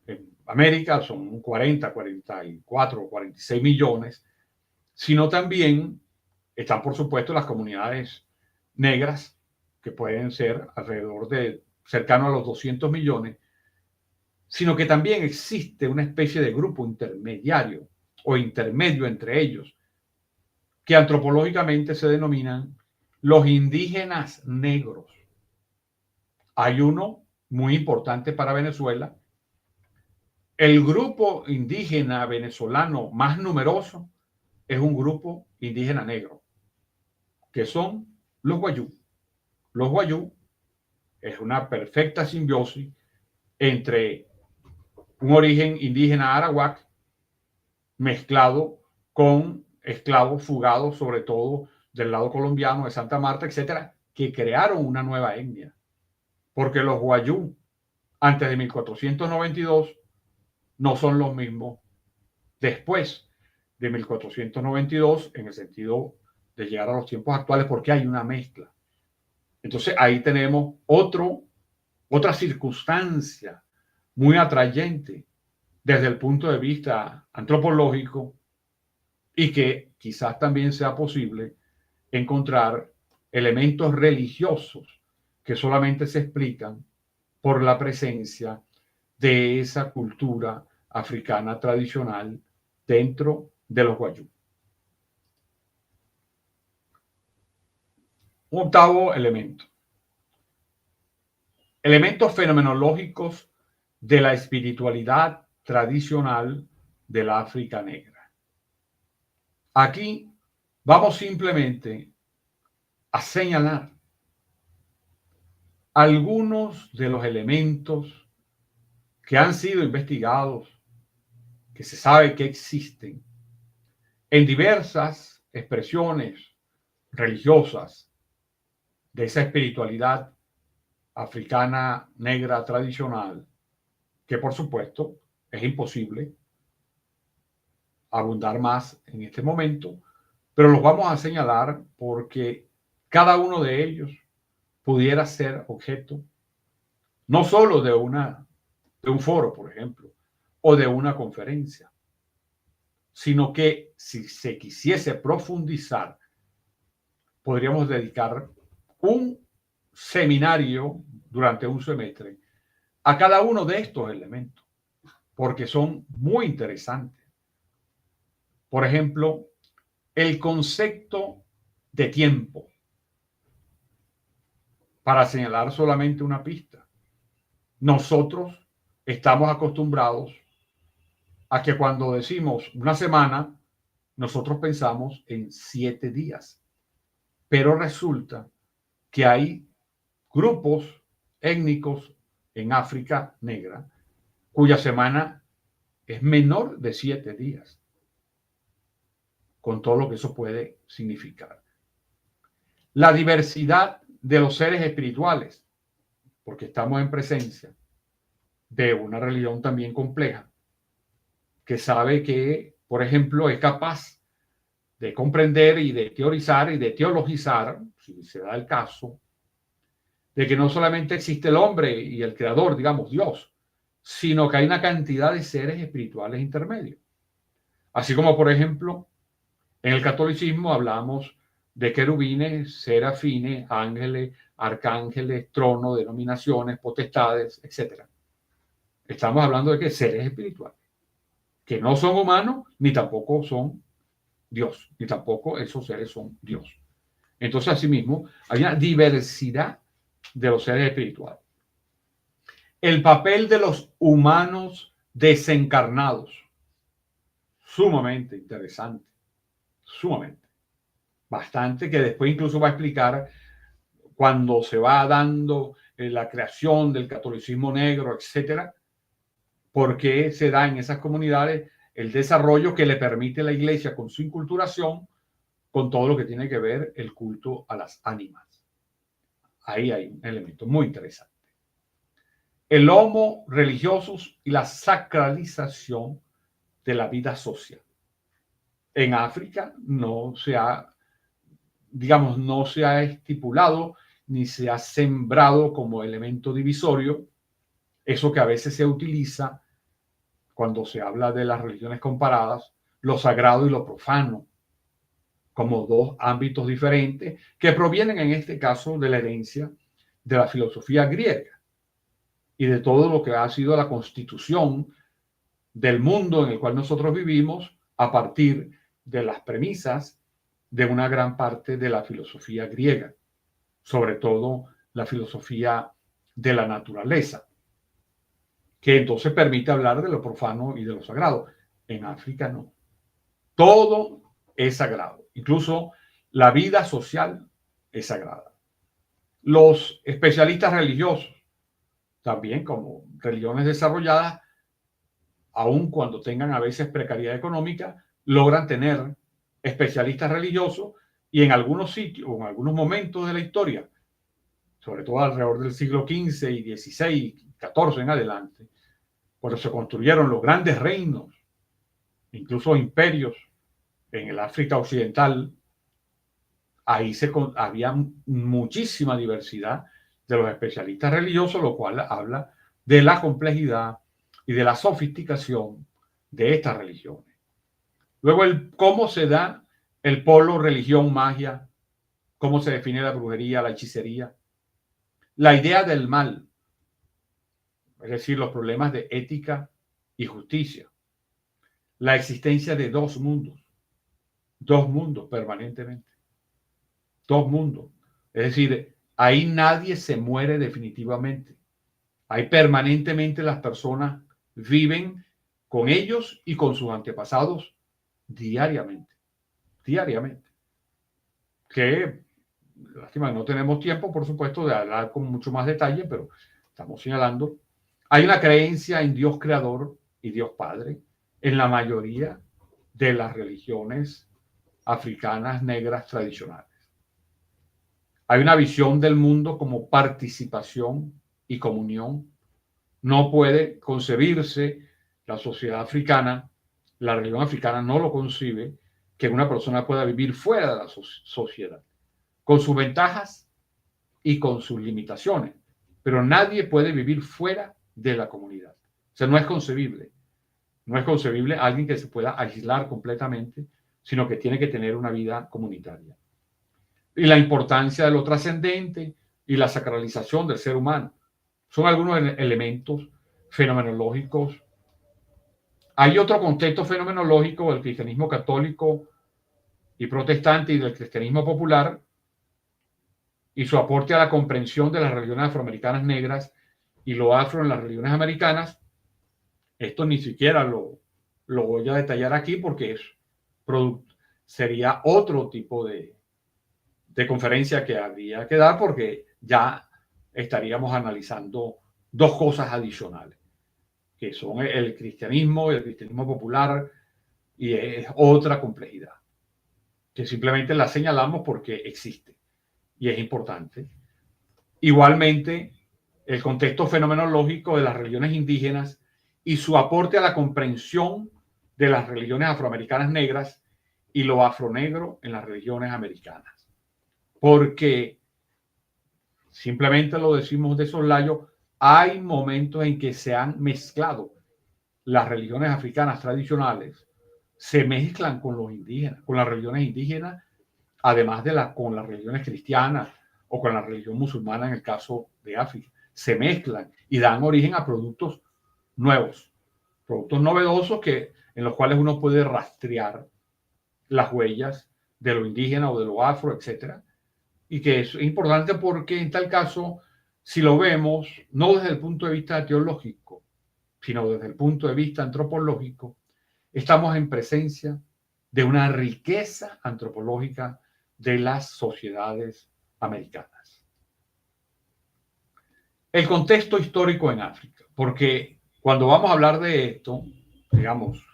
en América, son 40, 44, 46 millones, sino también están, por supuesto, las comunidades negras, que pueden ser alrededor de cercano a los 200 millones, sino que también existe una especie de grupo intermediario o intermedio entre ellos, que antropológicamente se denominan los indígenas negros. Hay uno muy importante para Venezuela. El grupo indígena venezolano más numeroso es un grupo indígena negro, que son los guayú. Los guayú es una perfecta simbiosis entre un origen indígena arawak mezclado con esclavos fugados, sobre todo del lado colombiano, de Santa Marta, etcétera, que crearon una nueva etnia. Porque los guayú, antes de 1492, no son los mismos después de 1492, en el sentido de llegar a los tiempos actuales, porque hay una mezcla. Entonces ahí tenemos otra circunstancia muy atrayente desde el punto de vista antropológico, y que quizás también sea posible encontrar elementos religiosos que solamente se explican por la presencia de esa cultura africana tradicional dentro de los guayú. Un octavo elemento. Elementos fenomenológicos de la espiritualidad tradicional del África negra. Aquí vamos simplemente a señalar algunos de los elementos que han sido investigados, que se sabe que existen en diversas expresiones religiosas de esa espiritualidad africana negra tradicional, que por supuesto es imposible abundar más en este momento, pero los vamos a señalar porque cada uno de ellos pudiera ser objeto no solo de un foro, por ejemplo, o de una conferencia, sino que si se quisiese profundizar, podríamos dedicar un seminario durante un semestre a cada uno de estos elementos, porque son muy interesantes. Por ejemplo, el concepto de tiempo, para señalar solamente una pista. Nosotros estamos acostumbrados a que cuando decimos una semana, nosotros pensamos en 7 días. Pero resulta que hay grupos étnicos en África negra cuya semana es menor de 7 días, con todo lo que eso puede significar. La diversidad de los seres espirituales. porque estamos en presencia de una religión también compleja, que sabe que, por ejemplo, es capaz de comprender y de teorizar y de teologizar, si se da el caso, de que no solamente existe el hombre y el creador, digamos, Dios, sino que hay una cantidad de seres espirituales intermedios. Así como, por ejemplo, en el catolicismo hablamos de querubines, serafines, ángeles, arcángeles, tronos, denominaciones, potestades, etc. Estamos hablando de que seres espirituales, que no son humanos, ni tampoco son Dios, ni tampoco esos seres son Dios. Entonces, asimismo, hay una diversidad de los seres espirituales. El papel de los humanos desencarnados, sumamente interesante, sumamente, bastante, que después incluso va a explicar cuando se va dando la creación del catolicismo negro, etcétera, por qué se da en esas comunidades el desarrollo que le permite a la iglesia con su inculturación, con todo lo que tiene que ver el culto a las ánimas. Ahí hay un elemento muy interesante. El homo religiosus y la sacralización de la vida social. En África no se ha, digamos, no se ha estipulado ni se ha sembrado como elemento divisorio eso que a veces se utiliza cuando se habla de las religiones comparadas, lo sagrado y lo profano, como dos ámbitos diferentes que provienen en este caso de la herencia de la filosofía griega y de todo lo que ha sido la constitución del mundo en el cual nosotros vivimos a partir de las premisas de una gran parte de la filosofía griega, sobre todo la filosofía de la naturaleza, que entonces permite hablar de lo profano y de lo sagrado. En África no. Todo es sagrado, incluso la vida social es sagrada. Los especialistas religiosos, también como religiones desarrolladas, aun cuando tengan a veces precariedad económica, logran tener especialistas religiosos y en algunos sitios o en algunos momentos de la historia, sobre todo alrededor del siglo XV y XVI, XIV en adelante, cuando se construyeron los grandes reinos, incluso imperios en el África Occidental, ahí había muchísima diversidad de los especialistas religiosos, lo cual habla de la complejidad y de la sofisticación de estas religiones. Luego, cómo se da el polo religión-magia, cómo se define la brujería, la hechicería, la idea del mal, es decir, los problemas de ética y justicia, la existencia de dos mundos permanentemente, dos mundos. Es decir, ahí nadie se muere definitivamente. Ahí permanentemente las personas viven con ellos y con sus antepasados diariamente. Que, lástima, no tenemos tiempo, por supuesto, de hablar con mucho más detalle, pero estamos señalando. Hay una creencia en Dios creador y Dios Padre en la mayoría de las religiones africanas negras tradicionales. Hay una visión del mundo como participación y comunión. No puede concebirse la sociedad africana, la religión africana no lo concibe, que una persona pueda vivir fuera de la sociedad, con sus ventajas y con sus limitaciones. Pero nadie puede vivir fuera de la comunidad. O sea, no es concebible. No es concebible alguien que se pueda aislar completamente, sino que tiene que tener una vida comunitaria. Y la importancia de lo trascendente y la sacralización del ser humano son algunos elementos fenomenológicos. Hay otro contexto fenomenológico del cristianismo católico y protestante y del cristianismo popular y su aporte a la comprensión de las religiones afroamericanas negras y lo afro en las religiones americanas. Esto ni siquiera lo voy a detallar aquí porque sería otro tipo de conferencia que habría que dar porque ya estaríamos analizando dos cosas adicionales, que son el cristianismo popular, y es otra complejidad, que simplemente la señalamos porque existe y es importante. Igualmente, el contexto fenomenológico de las religiones indígenas y su aporte a la comprensión de las religiones afroamericanas negras y lo afronegro en las religiones americanas. Porque, simplemente lo decimos de soslayo, hay momentos en que se han mezclado las religiones africanas tradicionales, se mezclan con los indígenas, con las religiones indígenas, además de con las religiones cristianas o con la religión musulmana en el caso de África. Se mezclan y dan origen a productos nuevos, productos novedosos en los cuales uno puede rastrear las huellas de lo indígena o de lo afro, etcétera. Y que es importante porque en tal caso, si lo vemos no desde el punto de vista teológico, sino desde el punto de vista antropológico, estamos en presencia de una riqueza antropológica de las sociedades americanas. El contexto histórico en África, porque cuando vamos a hablar de esto, digamos,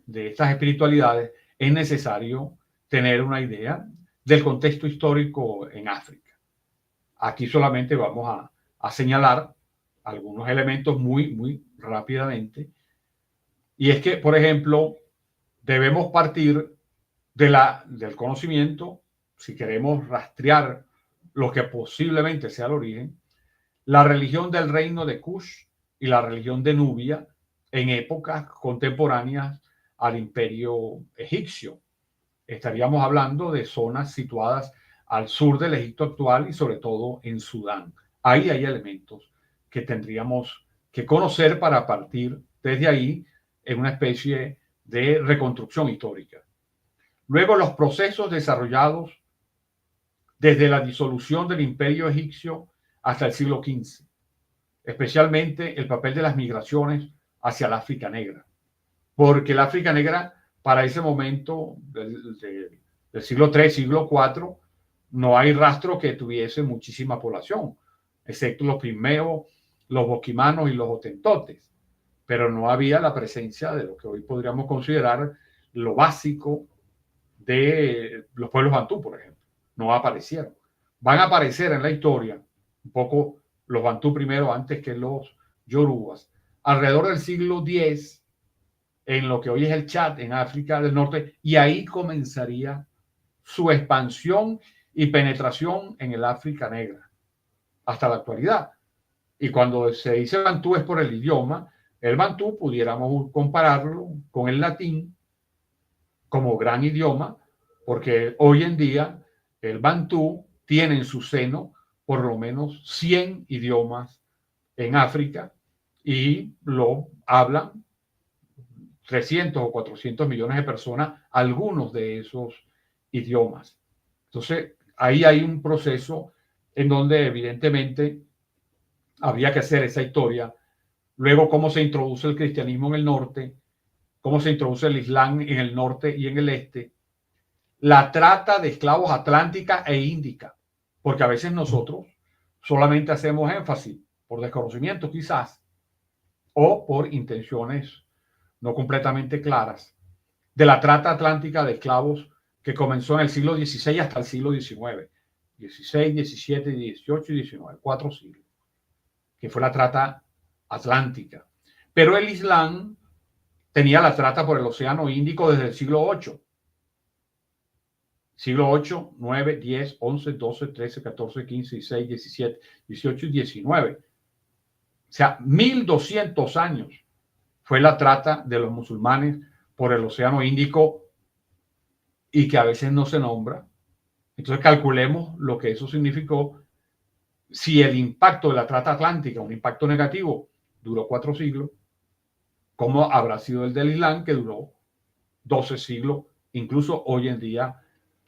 de estas espiritualidades, es necesario tener una idea del contexto histórico en África. Aquí solamente vamos a señalar algunos elementos muy rápidamente. Y es que, por ejemplo, debemos partir del conocimiento, si queremos rastrear lo que posiblemente sea el origen, la religión del reino de Kush y la religión de Nubia en épocas contemporáneas al imperio egipcio. Estaríamos hablando de zonas situadas al sur del Egipto actual y sobre todo en Sudán. Ahí hay elementos que tendríamos que conocer para partir desde ahí en una especie de reconstrucción histórica. Luego, los procesos desarrollados desde la disolución del imperio egipcio hasta el siglo XV, especialmente el papel de las migraciones hacia el África Negra, porque el África Negra para ese momento del siglo III, siglo IV, no hay rastro que tuviese muchísima población, excepto los pigmeos, los bosquimanos y los hotentotes, pero no había la presencia de lo que hoy podríamos considerar lo básico de los pueblos bantú, por ejemplo. No aparecieron. Van a aparecer en la historia un poco los bantú primero antes que los yorubas, alrededor del siglo X, en lo que hoy es el Chad, en África del Norte, y ahí comenzaría su expansión y penetración en el África Negra, hasta la actualidad. Y cuando se dice bantú es por el idioma. El bantú pudiéramos compararlo con el latín como gran idioma, porque hoy en día el bantú tiene en su seno por lo menos 100 idiomas en África y lo hablan 300 o 400 millones de personas, algunos de esos idiomas. Entonces, ahí hay un proceso en donde evidentemente habría que hacer esa historia. Luego, cómo se introduce el cristianismo en el norte, cómo se introduce el Islam en el norte y en el este, la trata de esclavos atlántica e índica, porque a veces nosotros solamente hacemos énfasis por desconocimiento quizás o por intenciones no completamente claras de la trata atlántica de esclavos que comenzó en el siglo XVI hasta el siglo XIX, 16, 17, 18 y 19, 4 siglos, que fue la trata atlántica. Pero el Islam tenía la trata por el Océano Índico desde el siglo VIII. Siglo VIII, 9, 10, 11, 12, 13, 14, 15, 16, 17, 18 y 19. O sea, 1200 años fue la trata de los musulmanes por el Océano Índico y que a veces no se nombra. Entonces calculemos lo que eso significó. Si el impacto de la trata atlántica, un impacto negativo, duró 4 siglos, ¿cómo habrá sido el del Islam, que duró 12 siglos? Incluso hoy en día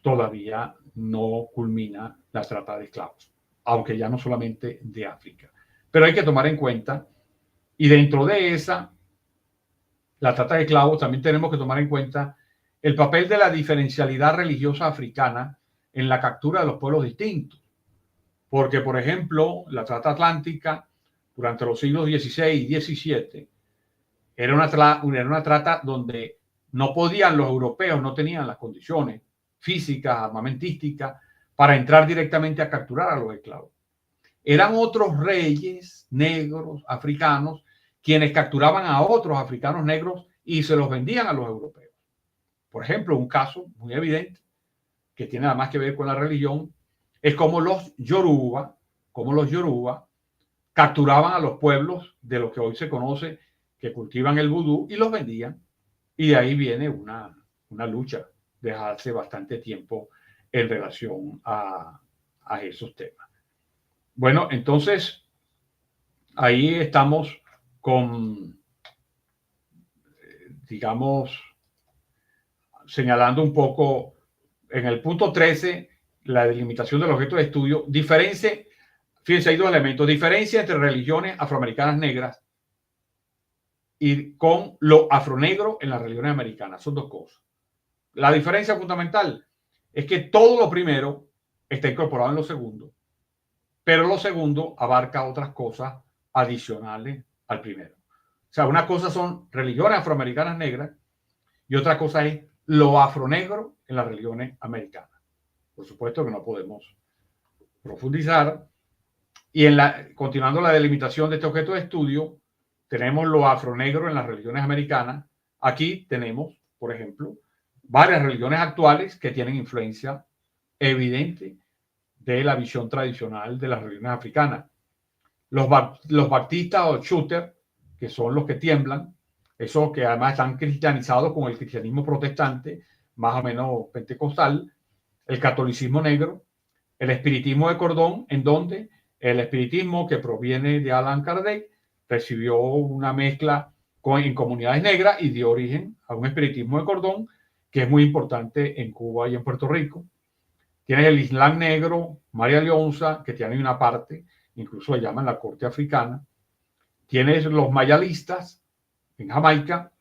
todavía no culmina la trata de esclavos, aunque ya no solamente de África. Pero hay que tomar en cuenta, y dentro de esa, la trata de esclavos, también tenemos que tomar en cuenta el papel de la diferencialidad religiosa africana en la captura de los pueblos distintos. Porque, por ejemplo, la trata atlántica durante los siglos XVI y XVII era una trata donde no podían los europeos, no tenían las condiciones físicas, armamentísticas, para entrar directamente a capturar a los esclavos. eran otros reyes negros africanos quienes capturaban a otros africanos negros y se los vendían a los europeos. Por ejemplo, un caso muy evidente que tiene nada más que ver con la religión es como los Yoruba capturaban a los pueblos de lo que hoy se conoce que cultivan el vudú y los vendían. Y de ahí viene una lucha desde hace bastante tiempo en relación a esos temas. Bueno, entonces ahí estamos con, digamos, señalando un poco en el punto 13 la delimitación del objeto de estudio. Fíjense, hay dos elementos: diferencia entre religiones afroamericanas negras y con lo afronegro en las religiones americanas. Son dos cosas. La diferencia fundamental es que todo lo primero está incorporado en lo segundo, pero lo segundo abarca otras cosas adicionales al primero. O sea, una cosa son religiones afroamericanas negras y otra cosa es lo afronegro en las religiones americanas. Por supuesto que no podemos profundizar. Y continuando la delimitación de este objeto de estudio, tenemos lo afronegro en las religiones americanas. Aquí tenemos, por ejemplo, varias religiones actuales que tienen influencia evidente de la visión tradicional de las religiones africanas. Los baptistas o shooter, que son los que tiemblan, esos que además están cristianizados con el cristianismo protestante, más o menos pentecostal, el catolicismo negro, el espiritismo de cordón, en donde el espiritismo que proviene de Allan Kardec recibió una mezcla en comunidades negras y dio origen a un espiritismo de cordón que es muy importante en Cuba y en Puerto Rico. Tienes el Islam negro, María Leonza, que tiene una parte, incluso le llaman la corte africana. Tienes los mayalistas en Jamaica,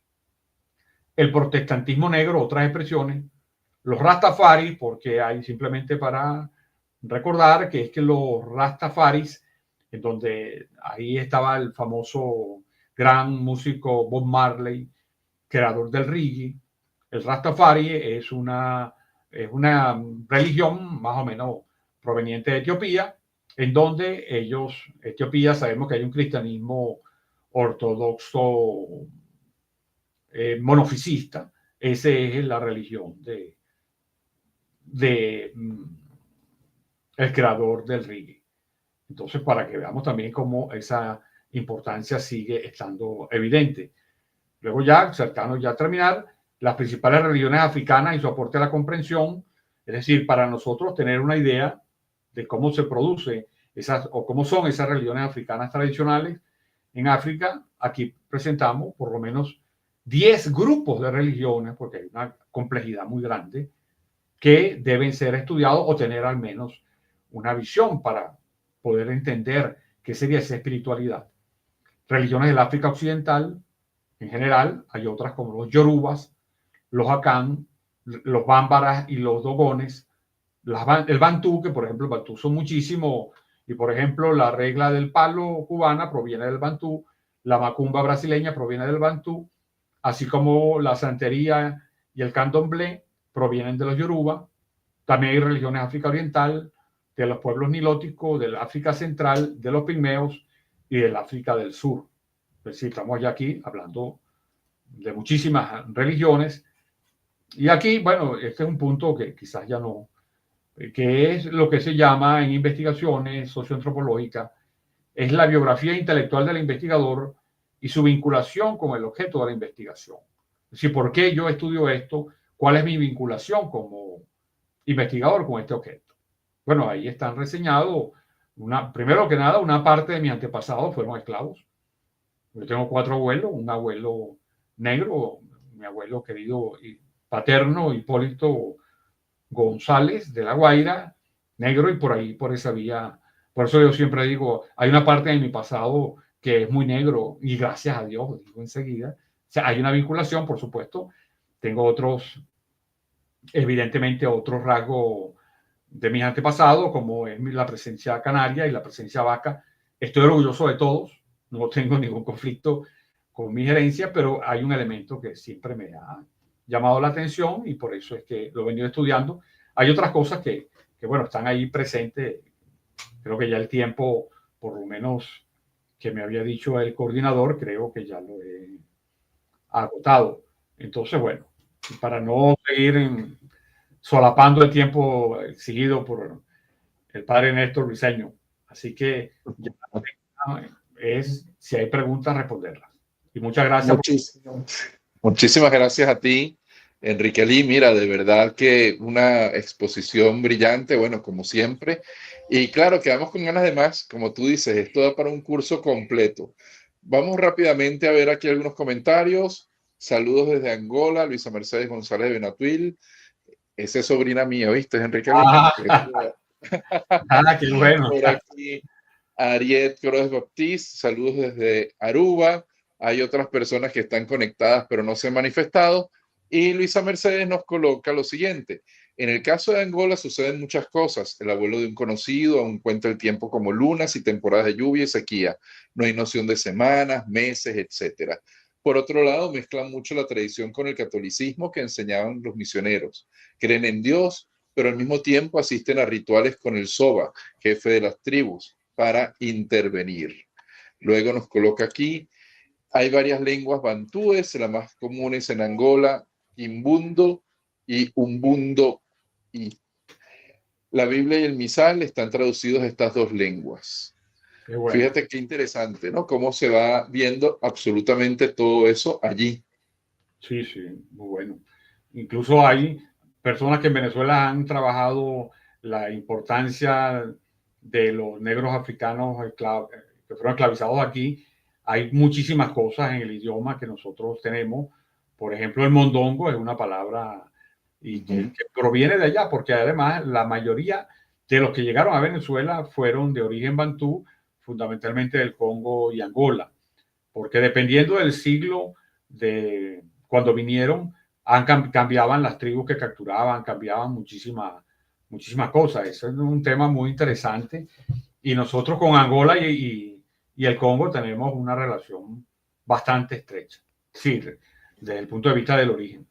el protestantismo negro, otras expresiones, los Rastafaris, porque hay simplemente para recordar que es que los Rastafaris, en donde ahí estaba el famoso gran músico Bob Marley, creador del reggae. El Rastafari es una religión más o menos proveniente de Etiopía, en donde Etiopía, sabemos que hay un cristianismo ortodoxo monofisista. Esa es la religión de el creador del reggae. Entonces, para que veamos también cómo esa importancia sigue estando evidente. Luego ya, cercanos ya a terminar, las principales religiones africanas y su aporte a la comprensión, es decir, para nosotros tener una idea de cómo se produce o cómo son esas religiones africanas tradicionales en África. Aquí presentamos por lo menos 10 grupos de religiones, porque hay una complejidad muy grande, que deben ser estudiados o tener al menos una visión para poder entender qué sería esa espiritualidad. Religiones del África Occidental, en general, hay otras como los Yorubas, los Akan, los Bambaras y los Dogones, el Bantú, que por ejemplo el Bantú son muchísimos, y por ejemplo la regla del palo cubana proviene del Bantú, la macumba brasileña proviene del Bantú, así como la santería y el candomblé provienen de los Yoruba. También hay religiones de África Oriental, de los pueblos nilóticos, del África Central, de los pigmeos y del África del Sur. Es decir, estamos ya aquí hablando de muchísimas religiones. Y aquí, bueno, este es un punto que quizás ya no, que es lo que se llama en investigaciones socioantropológicas, es la biografía intelectual del investigador y su vinculación con el objeto de la investigación. Es decir, ¿por qué yo estudio esto? ¿Cuál es mi vinculación como investigador con este objeto? Bueno, ahí están reseñados, primero que nada, una parte de mis antepasados fueron esclavos. Yo tengo 4 abuelos, un abuelo negro, mi abuelo querido y paterno, Hipólito González de La Guaira, negro, y por ahí, por esa vía. Por eso yo siempre digo, hay una parte de mi pasado que es muy negro, y gracias a Dios, digo enseguida. O sea, hay una vinculación, por supuesto. Tengo evidentemente, otros rasgos de mis antepasados, como es la presencia canaria y la presencia vasca. Estoy orgulloso de todos, no tengo ningún conflicto con mi gerencia, pero hay un elemento que siempre me ha llamado la atención y por eso es que lo he venido estudiando. Hay otras cosas que bueno, están ahí presentes creo que ya el tiempo, por lo menos que me había dicho el coordinador, creo que ya lo he agotado. Entonces, bueno, para no seguir solapando el tiempo exigido por el padre Néstor Briceño. Así que ya es, si hay preguntas, responderlas. Y muchas gracias. Muchísimas gracias a ti, Enrique Ali. Mira, de verdad que una exposición brillante, bueno, como siempre. Y claro, quedamos con ganas de más. Como tú dices, esto da para un curso completo. Vamos rápidamente a ver aquí algunos comentarios. Saludos desde Angola, Luisa Mercedes González de Benatuil. Esa es sobrina mía, ¿viste, Enrique Ali? Qué bueno. Por aquí, Ariet Cruz Baptiste, saludos desde Aruba. Hay otras personas que están conectadas pero no se han manifestado. Y Luisa Mercedes nos coloca lo siguiente. En el caso de Angola suceden muchas cosas. El abuelo de un conocido aún cuenta el tiempo como lunas y temporadas de lluvia y sequía. No hay noción de semanas, meses, etc. Por otro lado, mezclan mucho la tradición con el catolicismo que enseñaban los misioneros. Creen en Dios, pero al mismo tiempo asisten a rituales con el Soba, jefe de las tribus, para intervenir. Luego nos coloca aquí, hay varias lenguas bantúes, las más comunes en Angola, Imbundo y Umbundo. Y la Biblia y el Misal están traducidos a estas dos lenguas. Qué bueno. Fíjate qué interesante, ¿no? Cómo se va viendo absolutamente todo eso allí. Sí, sí, muy bueno. Incluso hay personas que en Venezuela han trabajado la importancia de los negros africanos que fueron esclavizados aquí. Hay muchísimas cosas en el idioma que nosotros tenemos. Por ejemplo, el mondongo es una palabra y que proviene de allá, porque además la mayoría de los que llegaron a Venezuela fueron de origen bantú, fundamentalmente del Congo y Angola, porque dependiendo del siglo de cuando vinieron, cambiaban las tribus que capturaban, cambiaban muchísimas cosas. Eso es un tema muy interesante. Y nosotros con Angola y el Congo tenemos una relación bastante estrecha, sí, desde el punto de vista del origen.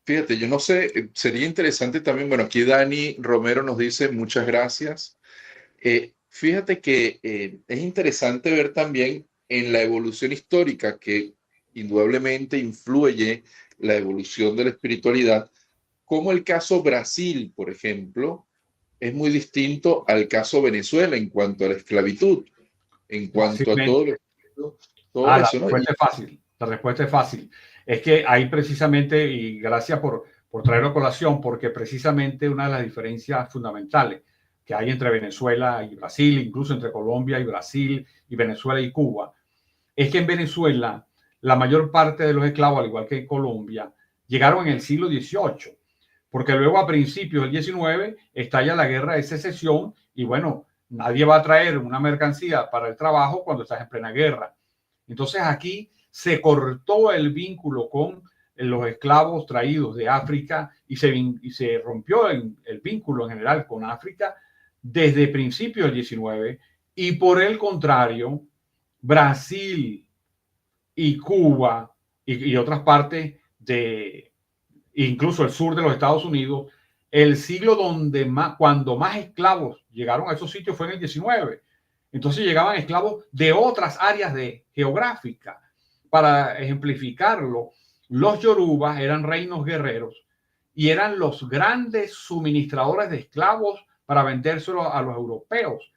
Fíjate, yo no sé, sería interesante también, bueno, aquí Dani Romero nos dice muchas gracias. Fíjate que es interesante ver también en la evolución histórica que indudablemente influye la evolución de la espiritualidad, como el caso Brasil, por ejemplo, es muy distinto al caso Venezuela en cuanto a la esclavitud, en cuanto a todo, todo eso, ¿no? La respuesta es fácil. Es que ahí precisamente, y gracias por traerlo a colación, porque precisamente una de las diferencias fundamentales que hay entre Venezuela y Brasil, incluso entre Colombia y Brasil y Venezuela y Cuba, es que en Venezuela la mayor parte de los esclavos, al igual que en Colombia, llegaron en el siglo XVIII, porque luego a principios del XIX estalla la guerra de secesión y bueno, nadie va a traer una mercancía para el trabajo cuando estás en plena guerra. Entonces aquí se cortó el vínculo con los esclavos traídos de África y se rompió el vínculo en general con África desde principios del XIX, y por el contrario, Brasil y Cuba y otras partes de incluso el sur de los Estados Unidos, el siglo cuando más esclavos llegaron a esos sitios fue en el XIX. Entonces llegaban esclavos de otras áreas geográficas. Para ejemplificarlo, los yorubas eran reinos guerreros y eran los grandes suministradores de esclavos para vendérselos a los europeos,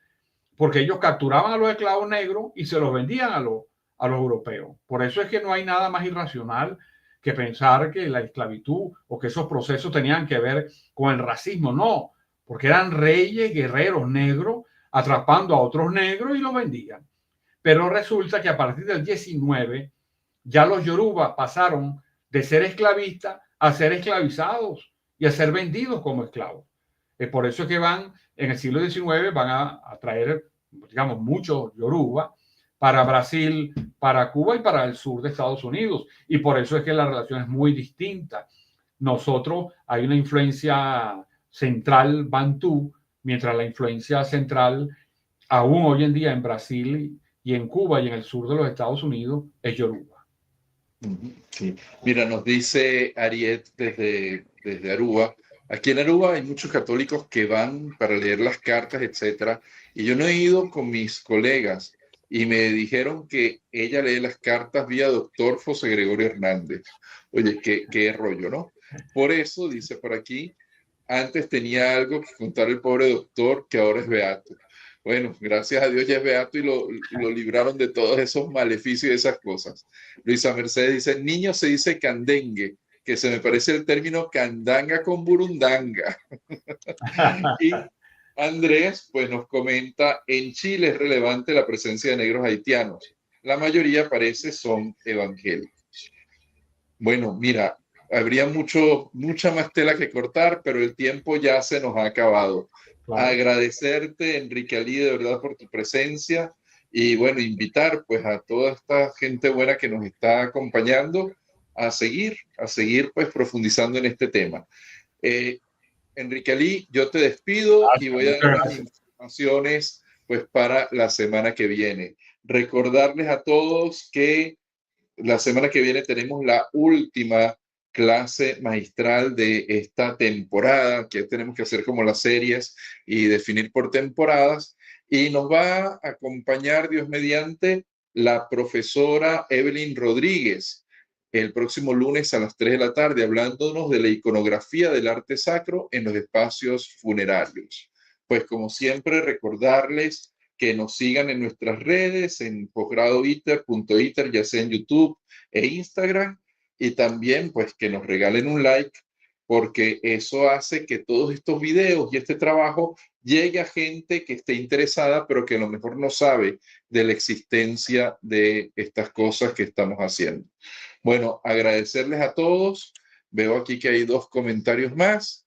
porque ellos capturaban a los esclavos negros y se los vendían a los europeos. Por eso es que no hay nada más irracional que pensar que la esclavitud o que esos procesos tenían que ver con el racismo. No, porque eran reyes, guerreros negros, atrapando a otros negros y los vendían. Pero resulta que a partir del 19 ya los yorubas pasaron de ser esclavistas a ser esclavizados y a ser vendidos como esclavos. Por eso es que en el siglo XIX van a traer, digamos, muchos yoruba para Brasil, para Cuba y para el sur de Estados Unidos. Y por eso es que la relación es muy distinta. Nosotros hay una influencia central bantú, mientras la influencia central aún hoy en día en Brasil y en Cuba y en el sur de los Estados Unidos es yoruba. Sí. Mira, nos dice Ariet desde Aruba, Aquí en Aruba hay muchos católicos que van para leer las cartas, etcétera, y yo no he ido con mis colegas y me dijeron que ella lee las cartas vía doctor José Gregorio Hernández. Oye, qué rollo, ¿no? Por eso, dice por aquí, antes tenía algo que contar el pobre doctor que ahora es beato. Bueno, gracias a Dios ya es beato y lo libraron de todos esos maleficios y esas cosas. Luisa Mercedes dice, niño se dice candengue, que se me parece el término candanga con burundanga. Y Andrés, pues nos comenta, en Chile es relevante la presencia de negros haitianos. La mayoría parece son evangélicos. Bueno, mira, habría mucha más tela que cortar, pero el tiempo ya se nos ha acabado. Claro. Agradecerte, Enrique Ali, de verdad por tu presencia y bueno, invitar pues a toda esta gente buena que nos está acompañando a seguir pues profundizando en este tema. Eh, Enrique Ali, yo te despido y Gracias, voy a dar muchas unas gracias. informaciones pues para la semana que viene. Recordarles a todos que la semana que viene tenemos la última clase magistral de esta temporada, que tenemos que hacer como las series y definir por temporadas. Y nos va a acompañar, Dios mediante, la profesora Evelyn Rodríguez el próximo lunes a las 3 de la tarde, hablándonos de la iconografía del arte sacro en los espacios funerarios. Pues como siempre, recordarles que nos sigan en nuestras redes, en posgradoiter.iter, ya sea en YouTube e Instagram, y también pues que nos regalen un like, porque eso hace que todos estos videos y este trabajo llegue a gente que esté interesada, pero que a lo mejor no sabe de la existencia de estas cosas que estamos haciendo. Bueno, agradecerles a todos. Veo aquí que hay dos comentarios más.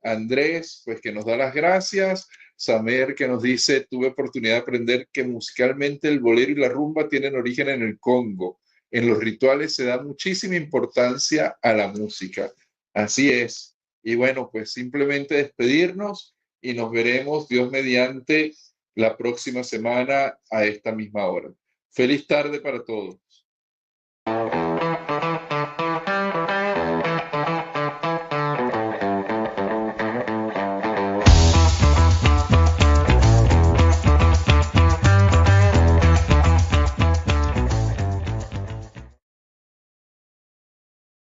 Andrés, pues que nos da las gracias. Samer, que nos dice, tuve oportunidad de aprender que musicalmente el bolero y la rumba tienen origen en el Congo. En los rituales se da muchísima importancia a la música. Así es. Y bueno, pues simplemente despedirnos y nos veremos, Dios mediante, la próxima semana a esta misma hora. Feliz tarde para todos.